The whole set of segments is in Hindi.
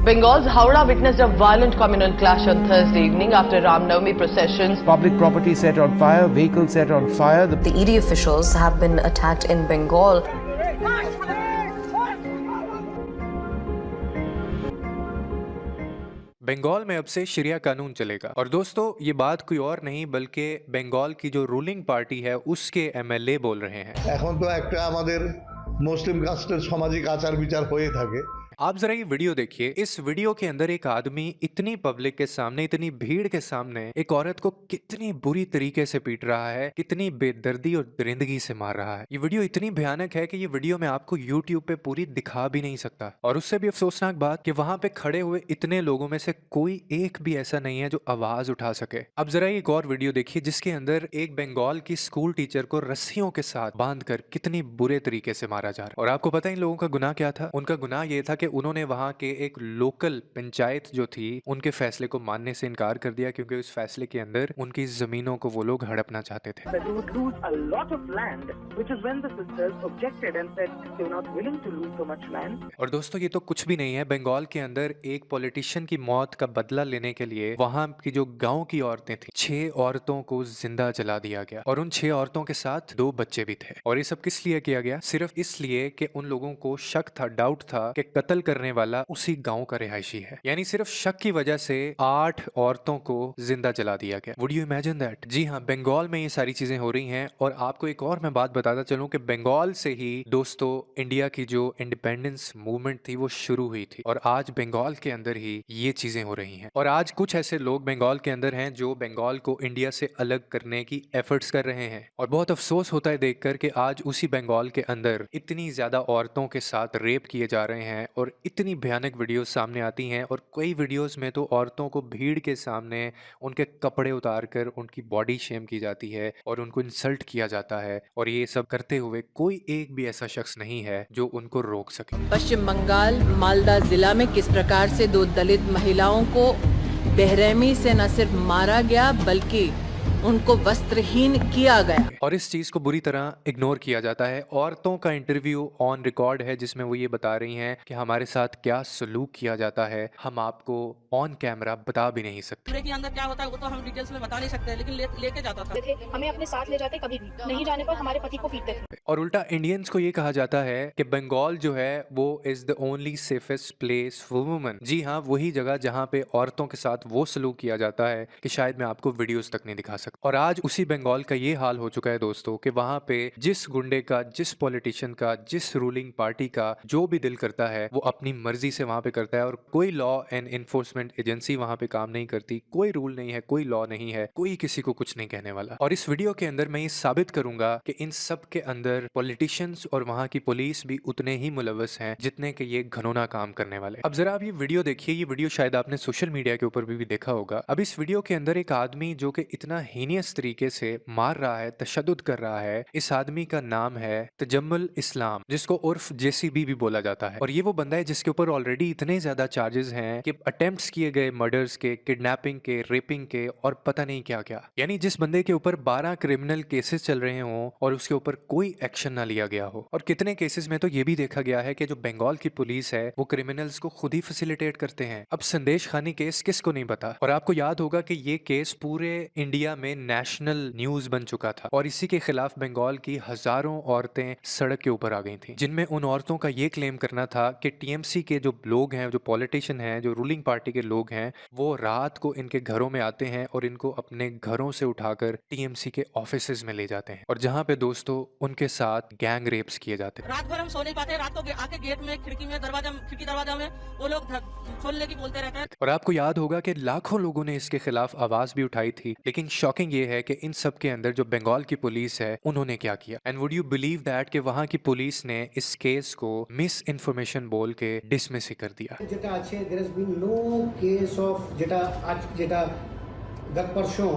Bengal's Howrah witnessed a violent communal clash on Thursday evening after Ram Navami processions. Public property set on fire, vehicles set on fire. The ED officials have been attacked in Bengal. Bengal में अब से शरिया कानून चलेगा। और दोस्तों ये बात कोई और नहीं बल्कि बंगाल की जो रूलिंग पार्टी है उसके एमएलए बोल रहे हैं। এখন তো একটা আমাদের মুসলিম কাস্টের সামাজিক আচার বিচার হয়ে থাকে। आप जरा ये वीडियो देखिए। इस वीडियो के अंदर एक आदमी इतनी पब्लिक के सामने, इतनी भीड़ के सामने एक औरत को कितनी बुरी तरीके से पीट रहा है, कितनी बेदर्दी और दरिंदगी से मार रहा है। ये वीडियो इतनी भयानक है कि ये वीडियो मैं आपको YouTube पे पूरी दिखा भी नहीं सकता। और उससे भी अफसोसनाक बात कि वहां पे खड़े हुए इतने लोगों में से कोई एक भी ऐसा नहीं है जो आवाज उठा सके। अब जरा एक और वीडियो देखिए जिसके अंदर एक बंगाल की स्कूल टीचर को रस्सियों के साथ बांधकर कितनी बुरे तरीके से मारा जा रहा है। और आपको पता है इन लोगों का गुनाह क्या था? उनका गुनाह ये था कि उन्होंने वहां के एक लोकल पंचायत जो थी उनके फैसले को मानने से इनकार कर दिया, क्योंकि उस फैसले के अंदर उनकी जमीनों को वो लोग हड़पना चाहते थे। They would lose a lot of land, which is when the sisters objected and said they were not willing to lose so much land. और दोस्तों ये तो कुछ भी नहीं है। बंगाल के अंदर एक पॉलिटिशियन की मौत का बदला लेने के लिए वहां की जो गांव की औरतें थी, 6 औरतों को जिंदा जला दिया गया और उन 6 औरतों के साथ 2 बच्चे भी थे। और ये सब किस लिए किया गया? सिर्फ इसलिए कि उन लोगों को शक था, डाउट था कि कत्ल करने वाला उसी गांव का रिहायशी है। यानी सिर्फ शक की वजह से 8 औरतों को जिंदा जला दिया गया। Would you imagine that? जी हाँ, बंगाल में ये सारी चीजें हो रही हैं। और आपको एक और मैं बात बताता चलूं कि बंगाल से ही दोस्तों इंडिया की जो इंडिपेंडेंस मूवमेंट थी वो शुरू हुई थी और आज बंगाल के अंदर ही ये चीजें हो रही हैं। और आज कुछ ऐसे लोग बंगाल के अंदर हैं जो बंगाल को इंडिया से अलग करने की एफर्ट्स कर रहे हैं। और बहुत अफसोस होता है देखकर कि आज उसी बंगाल के अंदर इतनी ज्यादा औरतों के साथ रेप किए जा रहे हैं और इतनी भयानक वीडियोस सामने आती हैं। और कई वीडियोस में तो औरतों को भीड़ के सामने उनके कपड़े उतारकर उनकी बॉडी शेम की जाती है और उनको इंसल्ट किया जाता है। और ये सब करते हुए कोई एक भी ऐसा शख्स नहीं है जो उनको रोक सके। पश्चिम बंगाल मालदा जिला में किस प्रकार से 2 दलित महिलाओं को बेरहमी से न सिर्फ मारा गया बल्कि उनको वस्त्रहीन किया गया। और इस चीज को बुरी तरह इग्नोर किया जाता है। औरतों का इंटरव्यू ऑन रिकॉर्ड है जिसमें वो ये बता रही हैं कि हमारे साथ क्या सलूक किया जाता है हम आपको ऑन कैमरा बता भी नहीं सकते। पूरे के अंदर क्या होता है वो तो हम डिटेल्स में बता नहीं सकते, लेकिन लेके जाता था। हमें अपने साथ ले जाते, कभी नहीं जाने पर हमारे पति को पीटते थे। और उल्टा इंडियंस को ये कहा जाता है कि बंगाल जो है वो is the only safest place for women. जी हाँ, वही जगह जहाँ पे औरतों के साथ वो सलूक किया जाता है कि शायद मैं आपको वीडियोस तक नहीं दिखा सकता। और आज उसी बंगाल का ये हाल हो चुका है दोस्तों कि वहां पे जिस गुंडे का, जिस पॉलिटिशियन का, जिस रूलिंग पार्टी का जो भी दिल करता है वो अपनी मर्जी से वहां पे करता है। और कोई लॉ एंड इन्फोर्समेंट एजेंसी वहां पे काम नहीं करती, कोई रूल नहीं है, कोई लॉ नहीं है, कोई किसी को कुछ नहीं कहने वाला। और इस वीडियो के अंदर मैं ये साबित करूंगा कि इन सब के अंदर पॉलिटिशियंस और वहां की पुलिस भी उतने ही मुलव्वस हैं जितने के ये घनौना काम करने वाले। अब जरा आप ये वीडियो देखिए। ये वीडियो शायद आपने सोशल मीडिया के ऊपर भी देखा होगा। अब इस वीडियो के अंदर एक आदमी जो कि इतना हीनियस तरीके से मार रहा है, तशद्दुद कर रहा है। इस आदमी का नाम है तजम्मुल इस्लाम, जिसको उर्फ जेसीबी भी बोला जाता है। और ये वो बंदा है जिसके ऊपर ऑलरेडी इतने ज्यादा चार्जेस हैं कि अटेम्प्ट्स किए गए मर्डर्स के, किडनैपिंग के, रेपिंग के और पता नहीं क्या क्या। यानी जिस बंदे के ऊपर 12 क्रिमिनल केसेस चल रहे हों और उसके ऊपर कोई एक्शन ना लिया गया हो। और कितने केसेस में तो ये भी देखा गया है कि जो बंगाल की पुलिस है वो क्रिमिनल्स को खुद ही फैसिलिटेट करते हैं। अब संदेश खानी केस किसको नहीं पता? और आपको याद होगा कि ये केस पूरे इंडिया में नेशनल न्यूज बन चुका था और इसी के खिलाफ बंगाल की हजारों औरतें सड़क के ऊपर आ गई थी, जिनमें उन औरतों का ये क्लेम करना था कि टीएमसी के जो लोग हैं, जो पॉलिटिशियन हैं, जो रूलिंग पार्टी के लोग हैं, वो रात को इनके घरों में आते हैं और इनको अपने घरों से उठाकर टीएमसी के ऑफिसेज में ले जाते हैं और जहां पे दोस्तों उनके साथ गैंग रेप्स किए जाते हैं। रात भर हम सो नहीं पाते, रात को आके गेट में, खिड़की दरवाजा में वो लोग खोलने की बोलते रहते हैं। और आपको याद होगा कि लाखों लोगों ने इसके खिलाफ आवाज भी उठाई थी, लेकिन शॉकिंग ये है कि इन सब के अंदर जो बंगाल की पुलिस है उन्होंने क्या किया। And would you believe that कि वहां की पुलिस ने इस केस को मिस इन्फॉर्मेशन बोल के डिसमिस ही कर दिया। যেটা আছে there has been no case of যেটা আজ যেটা গত परसों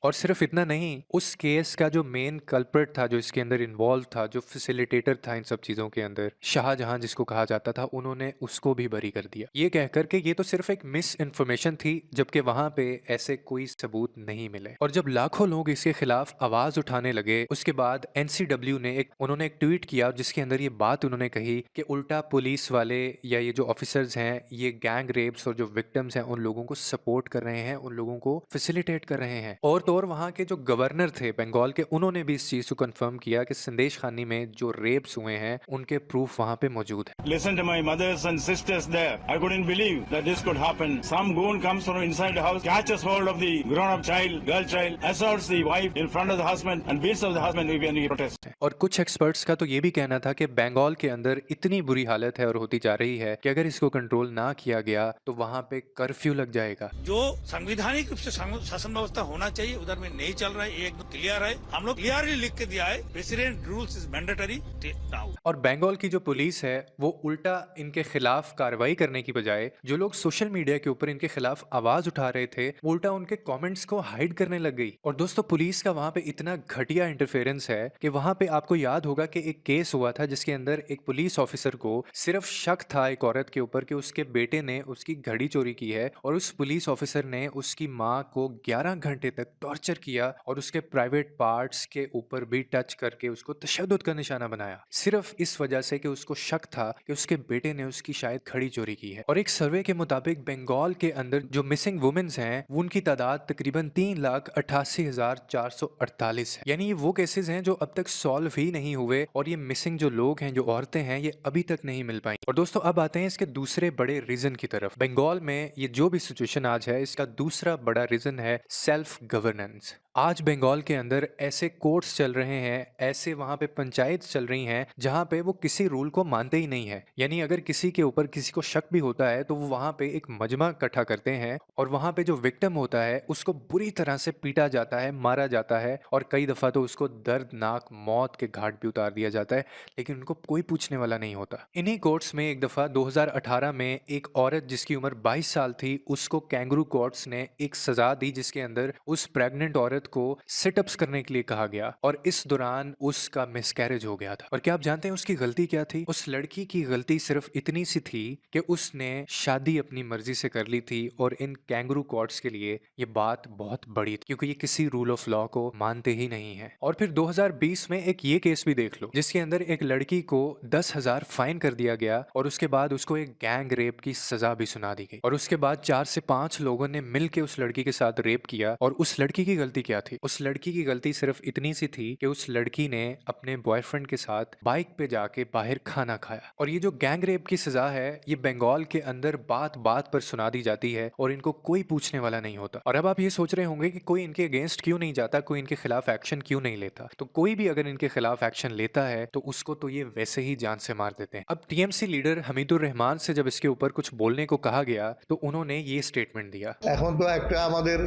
और सिर्फ इतना नहीं, उस केस का जो मेन कल्प्रिट था, जो इसके अंदर इन्वॉल्व था, जो फैसिलिटेटर था इन सब चीजों के अंदर, शाहजहां जिसको कहा जाता था, उन्होंने उसको भी बरी कर दिया, ये कहकर के ये तो सिर्फ एक मिस इन्फॉर्मेशन थी, जबकि वहां पे ऐसे कोई सबूत नहीं मिले। और जब लाखों लोग इसके खिलाफ आवाज उठाने लगे, उसके बाद एनसीडब्ल्यू ने उन्होंने एक ट्वीट किया जिसके अंदर ये बात उन्होंने कही कि उल्टा पुलिस वाले या ये जो ऑफिसर्स हैं, ये गैंग रेप्स और जो विक्टिम्स हैं उन लोगों को सपोर्ट कर रहे हैं, उन लोगों को फैसिलिटेट कर रहे हैं। और तो और वहां के जो गवर्नर थे बंगाल के, उन्होंने भी इस चीज को कंफर्म किया कि संदेश खानी में जो रेप्स हुए हैं उनके प्रूफ वहां पे मौजूद है। Listen to my mothers and sisters there. I couldn't believe that this could happen. Some goon comes from inside the house, catches hold of the grown-up child, girl child, assaults the wife in front of the husband and beats up the husband when he protests. और कुछ एक्सपर्ट्स का तो ये भी कहना था कि बंगाल के अंदर इतनी बुरी हालत है और होती जा रही है कि अगर इसको कंट्रोल ना किया गया तो वहाँ पे कर्फ्यू लग जाएगा। जो संवैधानिक रूप से शासन व्यवस्था होना चाहिए उधर में नहीं चल रहा है, ये एकदम क्लियर है। हम लोग क्लियरली लिख के दिया है, president rules is mandatory now. और बंगाल की जो पुलिस है वो उल्टा इनके खिलाफ कार्रवाई करने की बजाय, जो लोग सोशल मीडिया के ऊपर इनके खिलाफ आवाज उठा रहे थे, वो उल्टा उनके कमेंट्स को हाइड करने लग गई। और दोस्तों, पुलिस का वहां पे इतना घटिया इंटरफेरेंस है कि वहां पे आपको याद होगा कि एक केस हुआ था जिसके अंदर एक पुलिस ऑफिसर को सिर्फ शक था एक औरत के ऊपर कि उसके बेटे ने उसकी घड़ी चोरी की है, और उस पुलिस ऑफिसर ने उसकी माँ को 11 घंटे तक टॉर्चर किया और उसके प्राइवेट पार्ट्स के ऊपर भी टच करके उसको तशद्दुद का निशाना बनाया, सिर्फ इस वजह से कि उसको शक था कि उसके बेटे ने उसकी शायद घड़ी चोरी की है। और एक सर्वे के मुताबिक बंगाल के अंदर जो मिसिंग वुमेन्स हैं उनकी तादाद तकरीबन 3,88,448 है। यानी ये वो केसेस हैं जो अब तक सॉल्व ही नहीं हुए, और ये मिसिंग जो लोग हैं, जो औरतें हैं, ये अभी तक नहीं मिल पाई। और दोस्तों, अब आते हैं इसके दूसरे बड़े रीजन की तरफ। बंगाल में ये जो भी सिचुएशन आज है, इसका दूसरा बड़ा रीजन है सेल्फ गवर्नेंस। आज बंगाल के अंदर ऐसे कोर्ट्स चल रहे हैं, ऐसे वहां पे पंचायत चल रही हैं जहां पे वो किसी रूल को मानते ही नहीं है। यानी अगर किसी के ऊपर किसी को शक भी होता है तो वो वहां पे एक मजमा इकट्ठा करते हैं, और वहां पे जो विक्टिम होता है उसको बुरी तरह से पीटा जाता है, मारा जाता है, और कई दफा तो उसको दर्दनाक मौत के घाट पे उतार दिया जाता है, लेकिन उनको कोई पूछने वाला नहीं होता। इन्हीं कोर्ट्स में एक दफा 2018 में एक औरत जिसकी उम्र 22 साल थी, उसको कैंगरू कोर्ट्स ने एक सजा दी जिसके अंदर उस प्रेग्नेंट औरत को सिटअप्स करने के लिए कहा गया, और इस दौरान उसका मिसकैरेज हो गया था। और क्या आप जानते हैं उसकी गलती क्या थी? उस लड़की की गलती सिर्फ इतनी सी थी कि उसने शादी अपनी मर्जी से कर ली थी, और इन कैंगरू कोर्ट्स के लिए ये बात बहुत बड़ी थी क्योंकि ये किसी रूल ऑफ लॉ को मानते ही नहीं है। और फिर 2020 में एक ये केस भी देख लो जिसके अंदर एक लड़की को 10,000 फाइन कर दिया गया, और उसके बाद उसको एक गैंग रेप की सजा भी सुना दी गई। और उसके बाद 4 से 5 लोगों ने मिलकर उस लड़की के साथ रेप किया। और उस लड़की की गलती क्या थी? उस लड़की की गलती सिर्फ इतनी सी थी कि उस लड़की ने अपने बॉयफ्रेंड के साथ बाइक पे जाके बाहर खाना खाया। और ये जो गैंग रेप की सजा है, ये बंगाल के अंदर बात बात पर सुना दी जाती है और इनको कोई पूछने वाला नहीं होता। और अब आप ये सोच रहे होंगे कि कोई इनके अगेंस्ट क्यों नहीं जाता, कोई इनके खिलाफ एक्शन क्यों नहीं लेता। तो कोई भी अगर इनके खिलाफ एक्शन लेता है तो उसको तो ये वैसे ही जान से मार देते हैं। अब टीएमसी लीडर हमीदुर रहमान से जब इसके ऊपर कुछ बोलने को कहा गया तो उन्होंने ये स्टेटमेंट दिया। এখন তো একটা আমাদের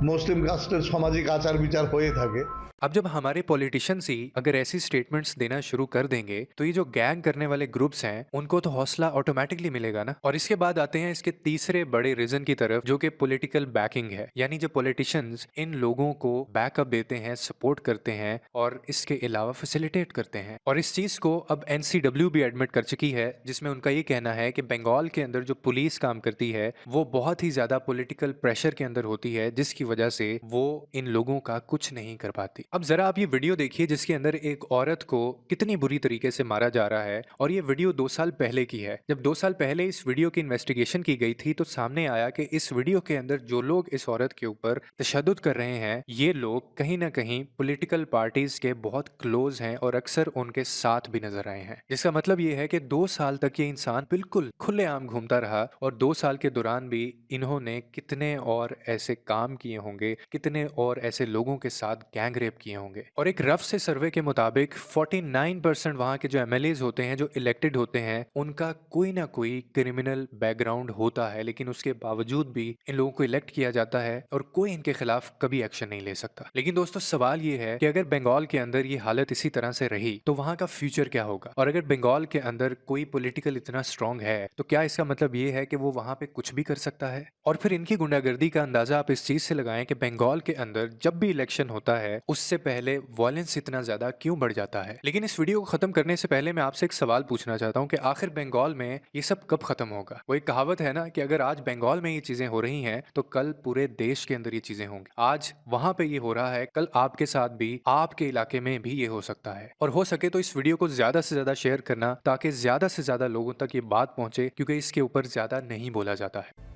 মুসলিম কাস্টের সামাজিক আচার বিচার হয়ে থাকে। अब जब हमारे पॉलिटिशियंस ही अगर ऐसी स्टेटमेंट्स देना शुरू कर देंगे तो ये जो गैंग करने वाले ग्रुप्स हैं उनको तो हौसला ऑटोमेटिकली मिलेगा ना। और इसके बाद आते हैं इसके तीसरे बड़े रीजन की तरफ, जो कि पॉलिटिकल बैकिंग है। यानी जो पॉलिटिशियंस इन लोगों को बैकअप देते हैं, सपोर्ट करते हैं और इसके अलावा फैसिलिटेट करते हैं। और इस चीज को अब एनसीडब्ल्यू भी एडमिट कर चुकी है, जिसमें उनका ये कहना है कि बंगाल के अंदर जो पुलिस काम करती है वो बहुत ही ज्यादा पॉलिटिकल प्रेशर के अंदर होती है, जिसकी वजह से वो इन लोगों का कुछ नहीं कर पाती। अब जरा आप ये वीडियो देखिए जिसके अंदर एक औरत को कितनी बुरी तरीके से मारा जा रहा है। और ये वीडियो 2 साल पहले की है। जब 2 साल पहले इस वीडियो की इन्वेस्टिगेशन की गई थी तो सामने आया कि इस वीडियो के अंदर जो लोग इस औरत के ऊपर तशद्दुद कर रहे हैं, ये लोग कहीं ना कहीं पॉलिटिकल पार्टीज के बहुत क्लोज हैं और अक्सर उनके साथ भी नजर आए हैं। जिसका मतलब ये है कि 2 साल तक ये इंसान बिल्कुल खुलेआम घूमता रहा, और 2 साल के दौरान भी इन्होंने कितने और ऐसे काम किए होंगे, कितने और ऐसे लोगों के साथ गैंग रेप किए होंगे। और एक रफ से सर्वे के मुताबिक 49% वहां के जो एमएलएज होते हैं, जो इलेक्टेड होते हैं, उनका कोई ना कोई क्रिमिनल बैकग्राउंड होता है, लेकिन उसके बावजूद भी इन लोगों को इलेक्ट किया जाता है और कोई इनके खिलाफ कभी एक्शन नहीं ले सकता। लेकिन दोस्तों, सवाल ये है कि अगर बंगाल के अंदर ये हालत इसी तरह से रही तो वहां का फ्यूचर क्या होगा? और अगर बंगाल के अंदर कोई पॉलिटिकल इतना स्ट्रांग है तो क्या इसका मतलब ये है कि वो वहां पे कुछ भी कर सकता है? और फिर इनकी गुंडागर्दी का अंदाजा आप इस चीज से लगाएं कि बंगाल के अंदर जब भी इलेक्शन होता है उससे पहले वायलेंस इतना ज्यादा क्यों बढ़ जाता है। लेकिन इस वीडियो को खत्म करने से पहले मैं आपसे एक सवाल पूछना चाहता हूं कि आखिर बंगाल में ये सब कब खत्म होगा। वो एक कहावत है ना कि अगर आज बंगाल में ये चीजें हो रही हैं तो कल पूरे देश के अंदर ये चीजें होंगी। आज वहां पे ये हो रहा है, कल आपके साथ भी, आपके इलाके में भी ये हो सकता है। और हो सके तो इस वीडियो को ज्यादा से ज्यादा शेयर करना ताकि ज्यादा से ज्यादा लोगों तक ये बात पहुंचे, क्योंकि इसके ऊपर ज्यादा नहीं बोला जाता है।